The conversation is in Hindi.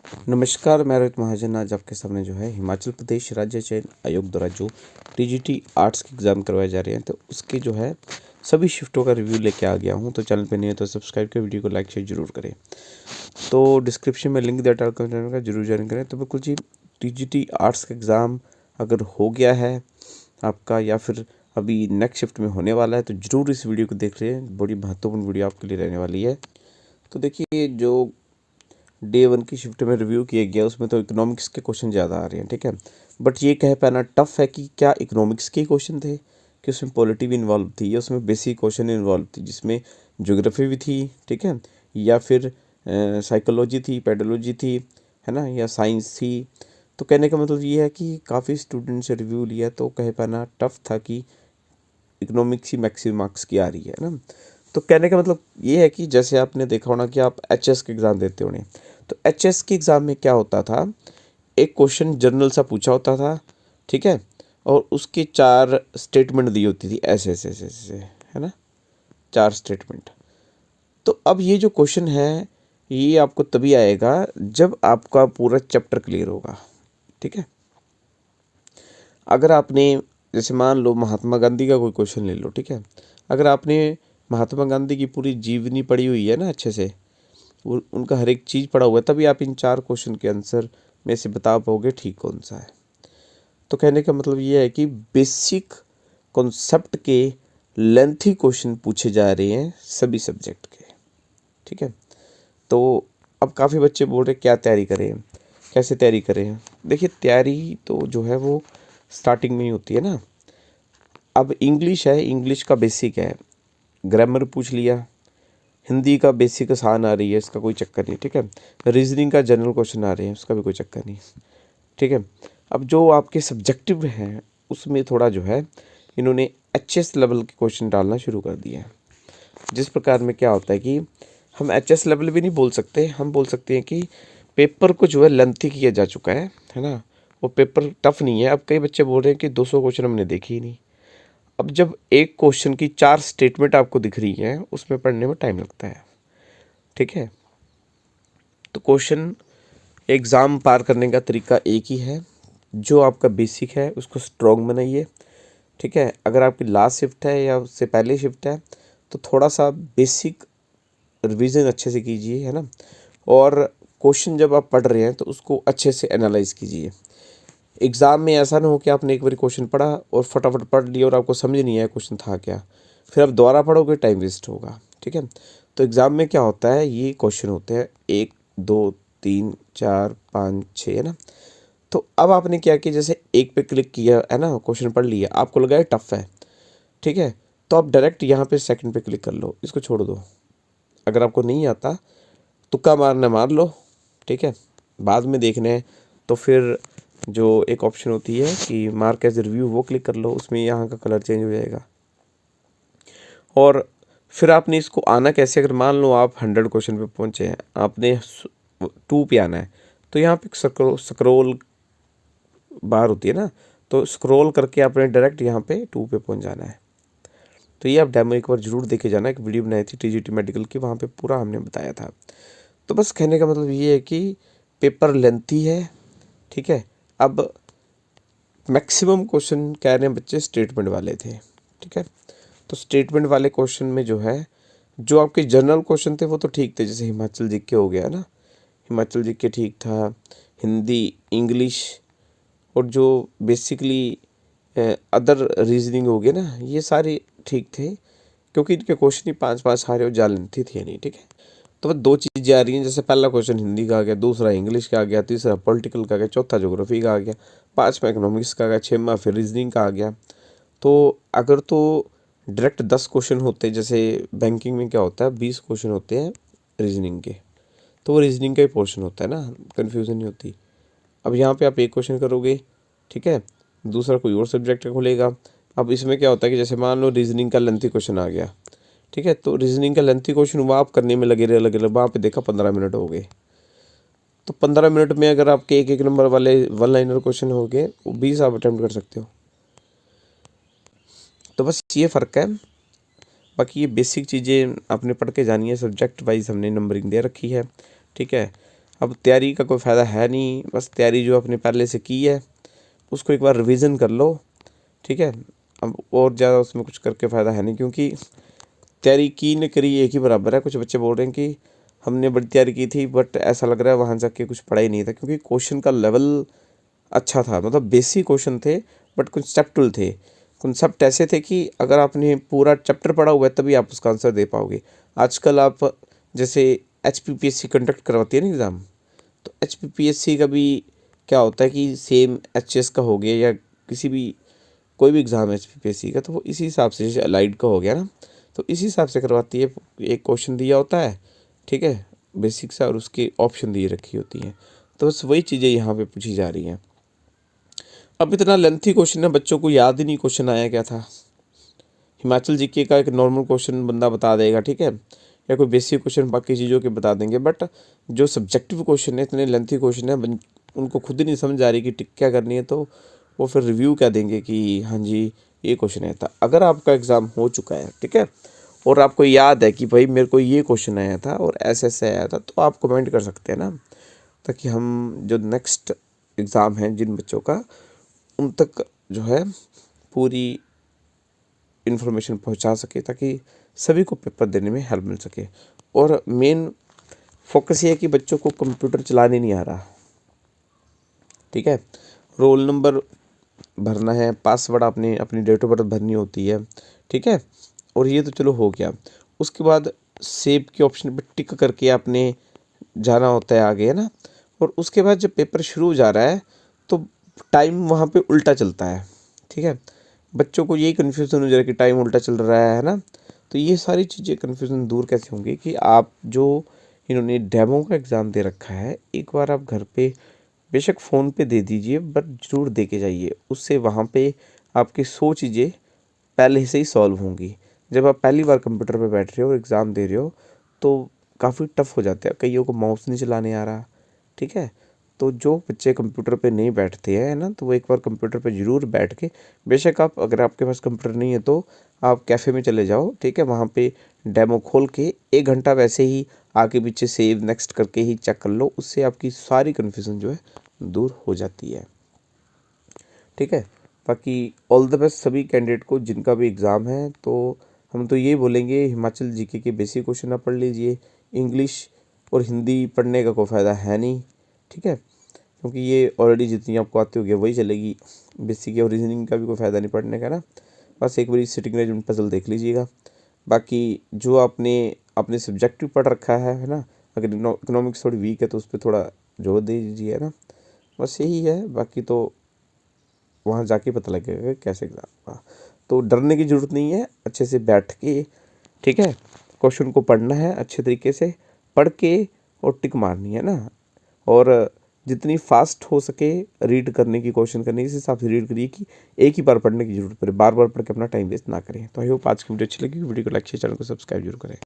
नमस्कार, मैं रोहित महाजन आज आपके सामने जो है हिमाचल प्रदेश राज्य चयन आयोग द्वारा जो टीजीटी आर्ट्स के एग्ज़ाम करवाए जा रहे हैं तो उसके जो है सभी शिफ्टों का रिव्यू लेके आ गया हूं। तो चैनल पे नहीं है तो सब्सक्राइब कर वीडियो को लाइक शेयर जरूर करें। तो डिस्क्रिप्शन में लिंक डाल कर चैनल का जरूर ज्वाइन करें। तो बिल्कुल जी, टीजीटी आर्ट्स का एग्ज़ाम अगर हो गया है आपका या फिर अभी नेक्स्ट शिफ्ट में होने वाला है तो ज़रूर इस वीडियो को देख रहे हैं। बड़ी महत्वपूर्ण वीडियो आपके लिए रहने वाली है। तो देखिए, जो डे 1 की शिफ्ट में रिव्यू किया गया उसमें तो इकोनॉमिक्स के क्वेश्चन ज़्यादा आ रहे हैं, ठीक है। बट ये कह पाना टफ है कि क्या इकोनॉमिक्स के क्वेश्चन थे, कि उसमें पॉलिटी भी इन्वॉल्व थी या उसमें बेसिक क्वेश्चन इन्वॉल्व थी जिसमें ज्योग्राफी भी थी, ठीक है, या फिर साइकोलॉजी थी, पेडोलॉजी थी, है ना, या साइंस थी। तो कहने का मतलब ये है कि काफ़ी स्टूडेंट से रिव्यू लिया तो कह पाना टफ था कि इकोनॉमिक्स ही मैक्सिमम मार्क्स की आ रही है ना। तो कहने का मतलब ये है कि जैसे आपने देखा होना कि आप एचएस के एग्ज़ाम देते होने, तो एचएस के एग्ज़ाम में क्या होता था, एक क्वेश्चन जनरल सा पूछा होता था, ठीक है, और उसके 4 स्टेटमेंट दी होती थी, ऐसे ऐसे ऐसे ऐसे, है ना, 4 स्टेटमेंट। तो अब ये जो क्वेश्चन है ये आपको तभी आएगा जब आपका पूरा चैप्टर क्लियर होगा, ठीक है। अगर आपने जैसे मान लो महात्मा गांधी का कोई क्वेश्चन ले लो, ठीक है, अगर आपने महात्मा गांधी की पूरी जीवनी पढ़ी हुई है ना अच्छे से, उनका हर एक चीज़ पढ़ा हुआ है, तभी आप इन 4 क्वेश्चन के आंसर में से बता पाओगे ठीक कौन सा है। तो कहने का मतलब ये है कि बेसिक कॉन्सेप्ट के लेंथी क्वेश्चन पूछे जा रहे हैं सभी सब्जेक्ट के, ठीक है। तो अब काफ़ी बच्चे बोल रहे क्या तैयारी करें, कैसे तैयारी करें। देखिए, तैयारी तो जो है वो स्टार्टिंग में ही होती है ना। अब इंग्लिश है, इंग्लिश का बेसिक है, ग्रामर पूछ लिया, हिंदी का बेसिक आसान आ रही है, इसका कोई चक्कर नहीं, ठीक है। रीजनिंग का जनरल क्वेश्चन आ रहे हैं, उसका भी कोई चक्कर नहीं, ठीक है। अब जो आपके सब्जेक्टिव हैं उसमें थोड़ा जो है इन्होंने एचएस लेवल के क्वेश्चन डालना शुरू कर दिया है। जिस प्रकार में क्या होता है कि हम एचएस लेवल भी नहीं बोल सकते, हम बोल सकते हैं कि पेपर को जो है लेंथी किया जा चुका है ना। वो पेपर टफ नहीं है। अब कई बच्चे बोल रहे हैं कि 200 क्वेश्चन हमने देखे ही नहीं। अब जब एक क्वेश्चन की 4 स्टेटमेंट आपको दिख रही हैं उसमें पढ़ने में टाइम लगता है, ठीक है। तो क्वेश्चन एग्ज़ाम पार करने का तरीका एक ही है, जो आपका बेसिक है उसको स्ट्रॉन्ग बनाइए, ठीक है। अगर आपकी लास्ट शिफ्ट है या उससे पहले शिफ्ट है तो थोड़ा सा बेसिक रिवीजन अच्छे से कीजिए, है ना। और क्वेश्चन जब आप पढ़ रहे हैं तो उसको अच्छे से एनालाइज कीजिए। एग्ज़ाम में ऐसा ना हो कि आपने एक बार क्वेश्चन पढ़ा और फटाफट पढ़ लिया और आपको समझ नहीं आया क्वेश्चन था क्या, फिर आप दोबारा पढ़ोगे, टाइम वेस्ट होगा, ठीक है। तो एग्ज़ाम में क्या होता है, ये क्वेश्चन होते हैं 1 2 3 4 5 6, है ना। तो अब आपने क्या किया, जैसे एक पे क्लिक किया है ना, क्वेश्चन पढ़ लिया, आपको लगा है टफ है, ठीक है, तो आप डायरेक्ट यहाँ पे सेकंड पे क्लिक कर लो, इसको छोड़ दो। अगर आपको नहीं आता, तुक्का मारना मार लो, ठीक है, बाद में देखना है तो फिर जो एक ऑप्शन होती है कि मार्क एज रिव्यू, वो क्लिक कर लो, उसमें यहाँ का कलर चेंज हो जाएगा। और फिर आपने इसको आना कैसे, अगर मान लो आप 100 क्वेश्चन पे पहुँचे हैं, आपने 2 पे आना है, तो यहाँ पे स्क्रोल बार होती है ना, तो स्क्रॉल करके आपने डायरेक्ट यहाँ पे 2 पे पहुँच जाना है। तो ये आप डेमो एक बार ज़रूर देखे जाना, एक वीडियो बनाई थी टीजीटी मेडिकल की, वहाँ पे पूरा हमने बताया था। तो बस कहने का मतलब ये है कि पेपर लेंथी है, ठीक है। अब मैक्सिमम क्वेश्चन कह रहे हैं बच्चे स्टेटमेंट वाले थे, ठीक है। तो स्टेटमेंट वाले क्वेश्चन में जो है, जो आपके जनरल क्वेश्चन थे वो तो ठीक थे, जैसे हिमाचल जीके हो गया ना, हिमाचल जीके ठीक था, हिंदी, इंग्लिश, और जो बेसिकली अदर रीजनिंग हो गया ना, ये सारे ठीक थे, क्योंकि इनके क्वेश्चन ही 5-5 आ रहे और ज्यादा लेंथी थी नहीं, ठीक है। तो बस 2 चीज़ें आ रही हैं, जैसे पहला क्वेश्चन हिंदी का आ गया, दूसरा इंग्लिश का आ गया, तीसरा पॉलिटिकल का आ गया, चौथा ज्योग्राफी का आ गया, पाँचवा इकोनॉमिक्स का आ गया, छठवां फिर रीजनिंग का आ गया। तो अगर तो डायरेक्ट 10 क्वेश्चन होते, जैसे बैंकिंग में क्या होता है 20 क्वेश्चन होते हैं रीजनिंग के, तो वो रीजनिंग का ही पोर्शन होता है ना, कन्फ्यूज़न नहीं होती। अब यहाँ पे आप एक क्वेश्चन करोगे, ठीक है, दूसरा कोई और सब्जेक्ट का खुलेगा। अब इसमें क्या होता है कि जैसे मान लो रीजनिंग का लेंथी क्वेश्चन आ गया, ठीक है, तो रीजनिंग का लेंथी क्वेश्चन हुआ, आप करने में लगे वहाँ पे देखा 15 मिनट हो गए। तो 15 मिनट में अगर आपके एक एक नंबर वाले वन लाइनर क्वेश्चन हो गए, वो 20 आप अटैम्प्ट कर सकते हो। तो बस ये फ़र्क है, बाकी ये बेसिक चीज़ें आपने पढ़ के जानी है, सब्जेक्ट वाइज हमने नंबरिंग दे रखी है, ठीक है। अब तैयारी का कोई फ़ायदा है नहीं, बस तैयारी जो आपने पहले से की है उसको एक बार रिवीजन कर लो, ठीक है। अब और ज़्यादा उसमें कुछ करके फ़ायदा है नहीं, क्योंकि तैयारी की न करी एक ही बराबर है। कुछ बच्चे बोल रहे हैं कि हमने बड़ी तैयारी की थी बट ऐसा लग रहा है वहाँ जाके कुछ पढ़ा ही नहीं था, क्योंकि क्वेश्चन का लेवल अच्छा था, मतलब बेसिक क्वेश्चन थे बट कंसेप्चुअल थे। कंसेप्ट ऐसे थे कि अगर आपने पूरा चैप्टर पढ़ा हुआ है तभी आप उसका आंसर दे पाओगे। आजकल आप जैसे HPPSC कंडक्ट करवाती है ना एग्ज़ाम, तो HPPSC का भी क्या होता है कि सेम HS का हो गया या किसी भी कोई भी एग्ज़ाम है HPPSC का, तो वो इसी हिसाब से, जैसे अलाइड का हो गया ना, तो इसी हिसाब से करवाती है। एक क्वेश्चन दिया होता है, ठीक है, बेसिक सा, और उसके ऑप्शन दिए रखी होती हैं। तो बस वही चीज़ें यहाँ पे पूछी जा रही हैं। अब इतना लेंथी क्वेश्चन है, बच्चों को याद ही नहीं क्वेश्चन आया क्या था। हिमाचल जीके का एक नॉर्मल क्वेश्चन बंदा बता देगा, ठीक है, या कोई बेसिक क्वेश्चन बाकी चीज़ों के बता देंगे, बट जो सब्जेक्टिव क्वेश्चन है, इतने लेंथी क्वेश्चन है, उनको खुद ही नहीं समझ आ रही कि टिक क्या करनी है, तो वो फिर रिव्यू क्या देंगे कि हाँ जी ये क्वेश्चन आया था। अगर आपका एग्ज़ाम हो चुका है, ठीक है, और आपको याद है कि भाई मेरे को ये क्वेश्चन आया था और ऐसे ऐसे आया था, तो आप कमेंट कर सकते हैं ना, ताकि हम जो नेक्स्ट एग्ज़ाम है जिन बच्चों का, उन तक जो है पूरी इन्फॉर्मेशन पहुंचा सके, ताकि सभी को पेपर देने में हेल्प मिल सके। और मेन फोकस ये है कि बच्चों को कंप्यूटर चलाने नहीं आ रहा, ठीक है। रोल नंबर भरना है, पासवर्ड आपने अपनी डेट ऑफ बर्थ भरनी होती है, ठीक है, और ये तो चलो हो गया। उसके बाद सेव के ऑप्शन पर टिक करके आपने जाना होता है आगे, है ना। और उसके बाद जब पेपर शुरू हो जा रहा है तो टाइम वहाँ पे उल्टा चलता है, ठीक है। बच्चों को यही कन्फ्यूज़न हो जा रहा है कि टाइम उल्टा चल रहा है ना। तो ये सारी चीज़ें कन्फ्यूज़न दूर कैसे होंगी कि आप जो इन्होंने डेमो का एग्ज़ाम दे रखा है, एक बार आप घर पे बेशक फ़ोन पे दे दीजिए बट ज़रूर दे के जाइए। उससे वहाँ पे आपकी 100 चीज़ें पहले से ही सॉल्व होंगी। जब आप पहली बार कंप्यूटर पे बैठ रहे हो और एग्ज़ाम दे रहे हो तो काफ़ी टफ हो जाता है। कईयों को माउस नहीं चलाने आ रहा, ठीक है। तो जो बच्चे कंप्यूटर पे नहीं बैठते हैं ना, तो वो एक बार कंप्यूटर पे ज़रूर बैठ के, बेशक आप, अगर आपके पास कंप्यूटर नहीं है तो आप कैफ़े में चले जाओ, ठीक है, वहाँ पे डेमो खोल के 1 घंटा वैसे ही आगे पीछे सेव नेक्स्ट करके ही चेक कर लो। उससे आपकी सारी कन्फ्यूज़न जो है दूर हो जाती है, ठीक है। बाकी ऑल द बेस्ट सभी कैंडिडेट को जिनका भी एग्ज़ाम है। तो हम तो ये बोलेंगे हिमाचल जीके के बेसिक क्वेश्चन आप पढ़ लीजिए। इंग्लिश और हिंदी पढ़ने का कोई फ़ायदा है नहीं, ठीक है, क्योंकि ये ऑलरेडी जितनी आपको आती होगी वही चलेगी। बेसिक और रीजनिंग का भी कोई फ़ायदा नहीं पढ़ने का ना। बस एक बारी सिटिंग अरेंजमेंट पजल देख लीजिएगा। बाकी जो आपने अपने सब्जेक्टिव पढ़ रखा है ना, अगर इकोनॉमिक्स थोड़ी वीक है तो उस पर थोड़ा जोर दे दीजिए, है ना। बस यही है, बाकी तो वहाँ जाके पता लगेगा कि कैसे एग्ज़ाम होगा। तो डरने की ज़रूरत नहीं है, अच्छे से बैठ के, ठीक है, क्वेश्चन को पढ़ना है, अच्छे तरीके से पढ़ के और टिक मारनी है ना। और जितनी फास्ट हो सके रीड करने की कोशिश करनी, इस हिसाब से रीड करिए कि एक ही बार पढ़ने की ज़रूरत पड़े, बार बार पढ़ के अपना टाइम वेस्ट ना करें। तो आई होप आज की वीडियो अच्छी लगी। वीडियो को लाइक शेयर, चैनल को सब्सक्राइब जरूर करें।